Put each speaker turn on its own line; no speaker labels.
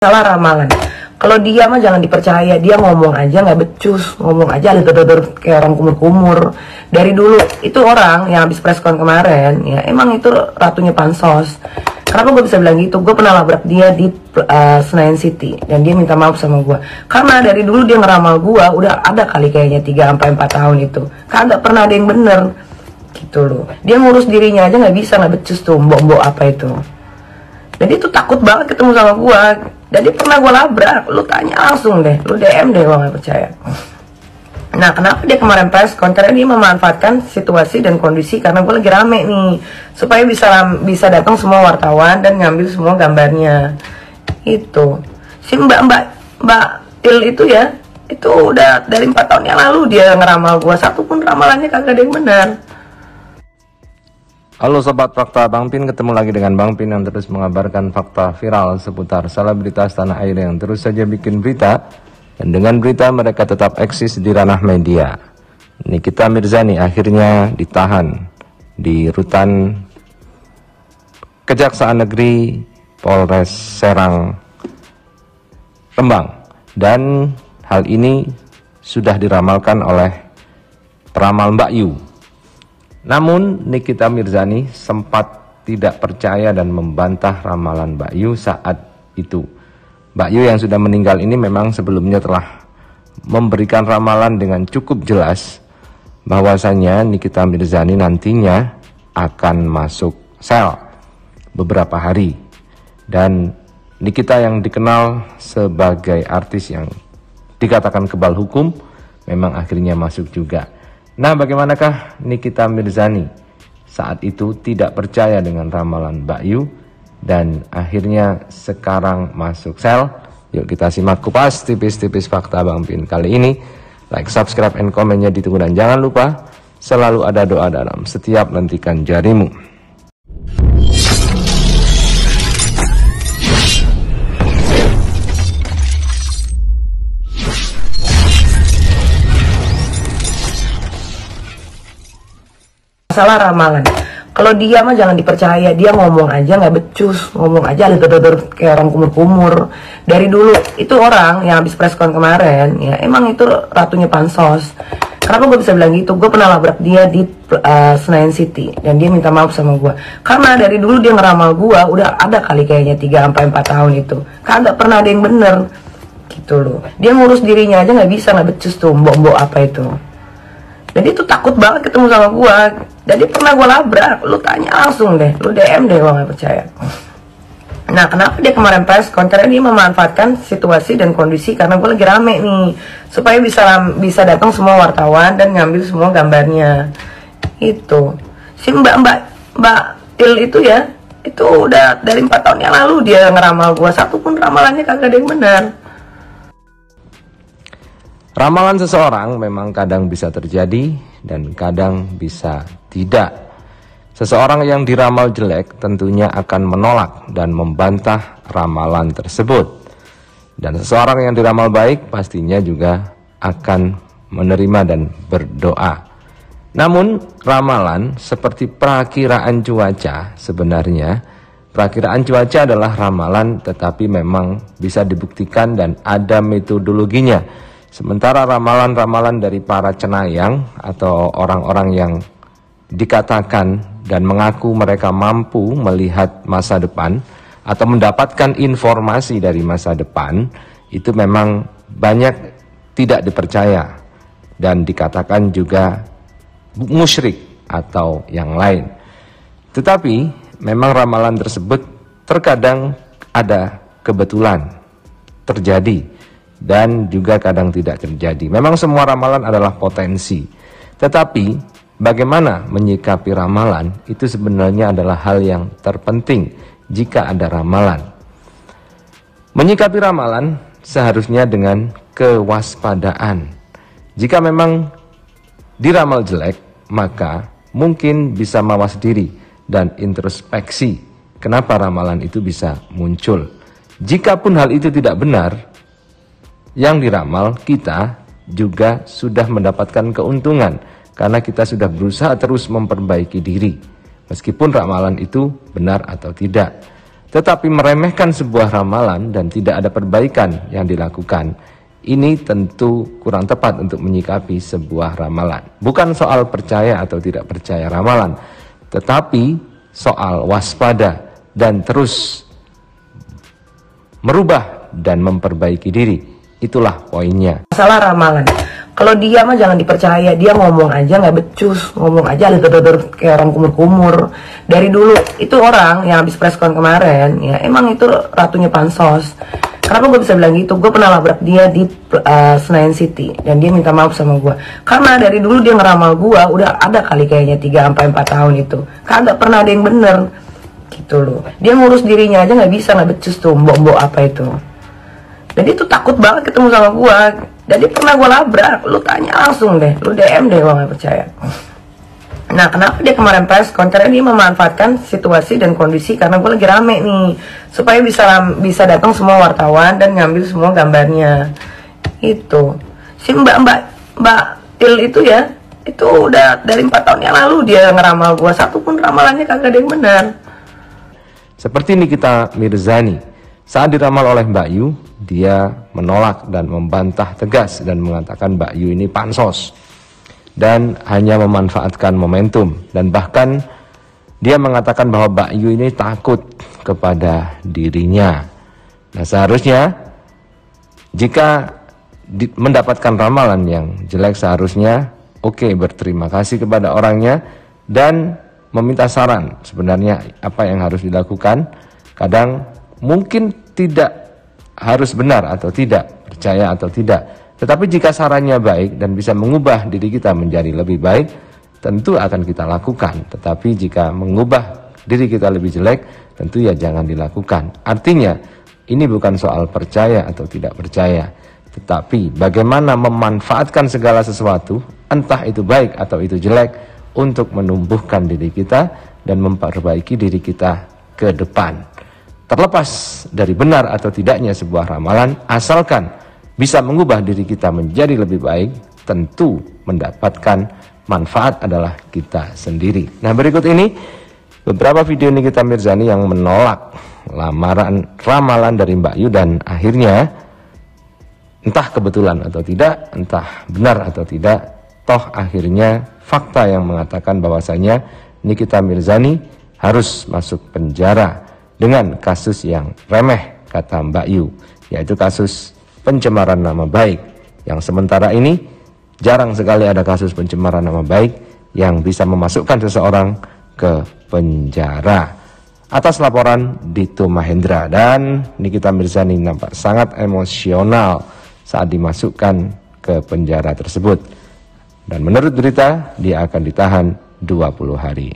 Salah ramalan. Kalau dia mah jangan dipercaya, dia ngomong aja nggak becus, ngomong aja kayak orang kumur-kumur. Dari dulu itu orang yang habis preskon kemarin, ya emang itu ratunya pansos. Kenapa gue bisa bilang gitu? Gue pernah labrak dia di Senayan City dan dia minta maaf sama gue. Karena dari dulu dia ngeramal gue, udah ada kali kayaknya 3-4 tahun itu. Kagak pernah ada yang bener, gitu loh. Dia ngurus dirinya aja nggak bisa, nggak becus tuh, mbok-mbok apa itu. Jadi itu takut banget ketemu sama gue. Jadi pernah gue labrak, lu tanya langsung deh, lu DM deh kalau nggak percaya. Nah, kenapa dia kemarin preskon? Karena dia memanfaatkan situasi dan kondisi karena gue lagi rame nih, supaya bisa datang semua wartawan dan ngambil semua gambarnya. Itu si Mbak Til itu ya, itu udah dari 4 tahun yang lalu dia ngeramal gue, satu pun ramalannya kagak ada yang benar.
Halo Sobat Fakta, Bang Pin ketemu lagi dengan Bang Pin yang terus mengabarkan fakta viral seputar selebritas tanah air yang terus saja bikin berita. Dan dengan berita mereka tetap eksis di ranah media. Nikita Mirzani akhirnya ditahan di rutan Kejaksaan Negeri Polres Serang, Rembang. Dan hal ini sudah diramalkan oleh peramal Mbak Yu. Namun Nikita Mirzani sempat tidak percaya dan membantah ramalan Mbak Yu saat itu. Mbak Yu yang sudah meninggal ini memang sebelumnya telah memberikan ramalan dengan cukup jelas bahwasanya Nikita Mirzani nantinya akan masuk sel beberapa hari. Dan Nikita yang dikenal sebagai artis yang dikatakan kebal hukum memang akhirnya masuk juga. Nah, bagaimanakah Nikita Mirzani saat itu tidak percaya dengan ramalan Mbak Yu dan akhirnya sekarang masuk sel? Yuk kita simak kupas tipis-tipis fakta Bang Pin kali ini. Like, subscribe, and komennya ditunggu dan jangan lupa selalu ada doa dalam setiap lentikan jarimu.
Salah ramalan. Kalau dia mah jangan dipercaya, dia ngomong aja nggak becus, ngomong aja kayak orang kumur-kumur. Dari dulu itu orang yang habis preskon kemarin, ya emang itu ratunya pansos. Kenapa gue bisa bilang gitu? Gue pernah labrak dia di Senayan City dan dia minta maaf sama gue. Karena dari dulu dia ngeramal gue, udah ada kali kayaknya 3-4 tahun itu. Kagak pernah ada yang bener, gitu loh. Dia ngurus dirinya aja nggak bisa, nggak becus tuh, mbok-mbok apa itu. Jadi itu takut banget ketemu sama gue. Jadi pernah gue labrak, lu tanya langsung deh, lu DM deh kalau nggak percaya. Nah, kenapa dia kemarin preskon? Karena dia memanfaatkan situasi dan kondisi karena gue lagi rame nih, supaya bisa datang semua wartawan dan ngambil semua gambarnya. Itu si Mbak Til itu ya, itu udah dari 4 tahun yang lalu dia ngeramal gue, satu pun ramalannya kagak ada yang benar.
Ramalan seseorang memang kadang bisa terjadi dan kadang bisa tidak. Seseorang yang diramal jelek tentunya akan menolak dan membantah ramalan tersebut. Dan seseorang yang diramal baik pastinya juga akan menerima dan berdoa. Namun ramalan seperti perakiraan cuaca, sebenarnya perakiraan cuaca adalah ramalan tetapi memang bisa dibuktikan dan ada metodologinya. Sementara ramalan-ramalan dari para cenayang atau orang-orang yang dikatakan dan mengaku mereka mampu melihat masa depan atau mendapatkan informasi dari masa depan, itu memang banyak tidak dipercaya dan dikatakan juga musyrik atau yang lain. Tetapi memang ramalan tersebut terkadang ada kebetulan terjadi dan juga kadang tidak terjadi. Memang semua ramalan adalah potensi. Tetapi bagaimana menyikapi ramalan itu sebenarnya adalah hal yang terpenting jika ada ramalan. Menyikapi ramalan seharusnya dengan kewaspadaan. Jika memang diramal jelek, maka mungkin bisa mawas diri dan introspeksi kenapa ramalan itu bisa muncul. Jikapun hal itu tidak benar, yang diramal kita juga sudah mendapatkan keuntungan karena kita sudah berusaha terus memperbaiki diri meskipun ramalan itu benar atau tidak. Tetapi meremehkan sebuah ramalan dan tidak ada perbaikan yang dilakukan, ini tentu kurang tepat untuk menyikapi sebuah ramalan. Bukan soal percaya atau tidak percaya ramalan, tetapi soal waspada dan terus merubah dan memperbaiki diri. Itulah poinnya.
Masalah ramalan, kalau dia mah jangan dipercaya. Dia ngomong aja nggak becus, ngomong aja kayak orang kumur-kumur. Dari dulu itu orang yang habis preskon kemarin, ya emang itu ratunya pansos. Kenapa gue bisa bilang gitu? Gue pernah labrak dia di Senayan City dan dia minta maaf sama gue. Karena dari dulu dia ngeramal gue, udah ada kali kayaknya 3-4 tahun itu. Kagak pernah ada yang bener gitu loh. Dia ngurus dirinya aja nggak bisa, nggak becus tuh, mbok-mbok apa itu. Dan dia tuh takut banget ketemu sama gue. Dan dia pernah gue labrak. Lu tanya langsung deh, lu DM deh kalau nggak percaya. Nah, kenapa dia kemarin preskon? Karena dia memanfaatkan situasi dan kondisi karena gue lagi rame nih, supaya bisa datang semua wartawan dan ngambil semua gambarnya. Itu si Mbak Til itu ya, itu udah dari 4 tahun yang lalu dia ngeramal gue. Satu pun ramalannya kagak ada yang benar.
Seperti Nikita Mirzani, saat diramal oleh Mbak Yu, dia menolak dan membantah tegas dan mengatakan Mbak Yu ini pansos dan hanya memanfaatkan momentum, dan bahkan dia mengatakan bahwa Mbak Yu ini takut kepada dirinya. Nah, seharusnya jika mendapatkan ramalan yang jelek, seharusnya berterima kasih kepada orangnya dan meminta saran sebenarnya apa yang harus dilakukan. Kadang mungkin tidak harus benar atau tidak, percaya atau tidak, tetapi jika sarannya baik dan bisa mengubah diri kita menjadi lebih baik, tentu akan kita lakukan. Tetapi jika mengubah diri kita lebih jelek, tentu ya jangan dilakukan. Artinya ini bukan soal percaya atau tidak percaya, tetapi bagaimana memanfaatkan segala sesuatu, entah itu baik atau itu jelek, untuk menumbuhkan diri kita dan memperbaiki diri kita ke depan. Terlepas dari benar atau tidaknya sebuah ramalan, asalkan bisa mengubah diri kita menjadi lebih baik, tentu mendapatkan manfaat adalah kita sendiri. Nah, berikut ini beberapa video Nikita Mirzani yang menolak ramalan dari Mbak Yu, dan akhirnya entah kebetulan atau tidak, entah benar atau tidak, toh akhirnya fakta yang mengatakan bahwasanya Nikita Mirzani harus masuk penjara dengan kasus yang remeh, kata Mbak Yu, yaitu kasus pencemaran nama baik, yang sementara ini jarang sekali ada kasus pencemaran nama baik yang bisa memasukkan seseorang ke penjara. Atas laporan Dito Mahendra, dan Nikita Mirzani nampak sangat emosional saat dimasukkan ke penjara tersebut. Dan menurut berita, dia akan ditahan 20 hari.